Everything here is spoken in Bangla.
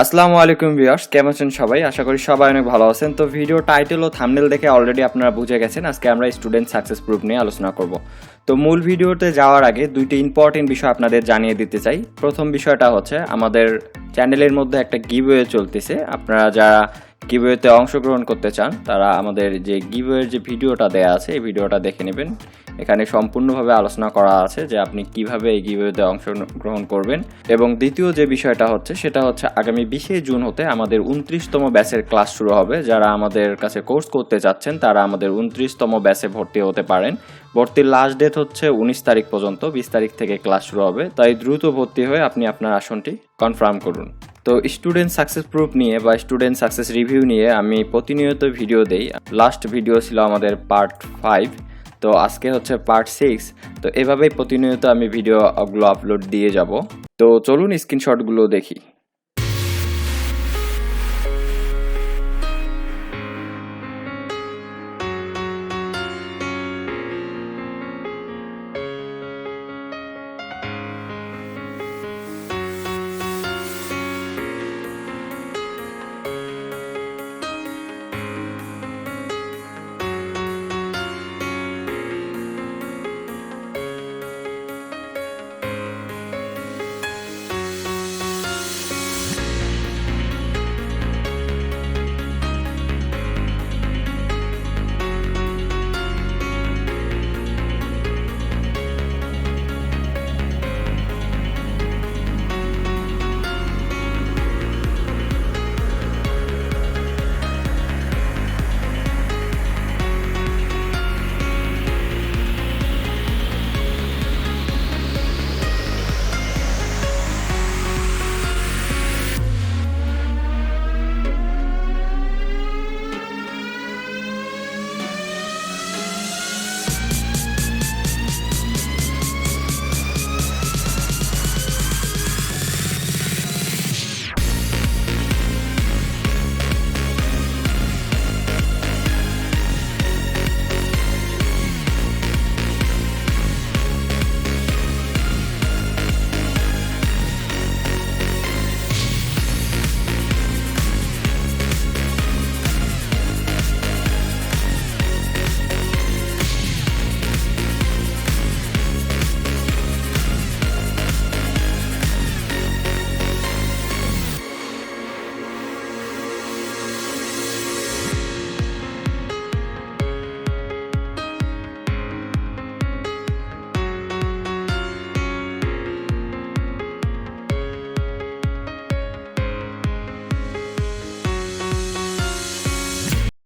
আসসালামু আলাইকুম ভিউয়ার্স, কেমন আছেন সবাই? আশা করি সবাই অনেক ভালো আছেন। তো ভিডিও টাইটেল ও থাম্বনেল দেখে অলরেডি আপনারা বুঝে গেছেন আজকে আমরা স্টুডেন্ট সাকসেস প্রুফ নিয়ে আলোচনা করব। তো মূল ভিডিওতে যাওয়ার আগে দুইটি ইম্পর্টেন্ট বিষয় আপনাদের জানিয়ে দিতে চাই। প্রথম বিষয়টা হচ্ছে আমাদের চ্যানেলের মধ্যে একটা গিভওয়ে চলতেছে। আপনারা যারা গিভওয়েতে অংশগ্রহণ করতে চান তারা আমাদের যে গিভওয়ের যে ভিডিওটা দেয়া আছে এই ভিডিওটা দেখে নেবেন। এখানে সম্পূর্ণভাবে আলোচনা করা আছে যে আপনি কিভাবে এই গিভওয়েতে অংশগ্রহণ করবেন। এবং দ্বিতীয় যে বিষয়টা হচ্ছে সেটা হচ্ছে আগামী 20 জুন হতে আমাদের 29তম ব্যাচের ক্লাস শুরু হবে। যারা আমাদের কাছে কোর্স করতে চাচ্ছেন তারা আমাদের 29তম ব্যাচে ভর্তি হতে পারেন। ভর্তির লাস্ট ডেট হচ্ছে 19 তারিখ পর্যন্ত, 20 তারিখ থেকে ক্লাস শুরু হবে। তাই দ্রুত ভর্তি হয়ে আপনি আপনার আসনটি কনফার্ম করুন। তো স্টুডেন্ট সাকসেস প্রুফ নিয়ে বা স্টুডেন্ট সাকসেস রিভিউ নিয়ে আমি প্রতিনিয়ত ভিডিও দেই। লাস্ট ভিডিও ছিল আমাদের পার্ট 5, তো আজকে হচ্ছে পার্ট 6। তো এভাবেই প্রতিনিয়ত আমি ভিডিওগুলো আপলোড দিয়ে যাব। তো চলুন স্ক্রিনশটগুলো দেখি।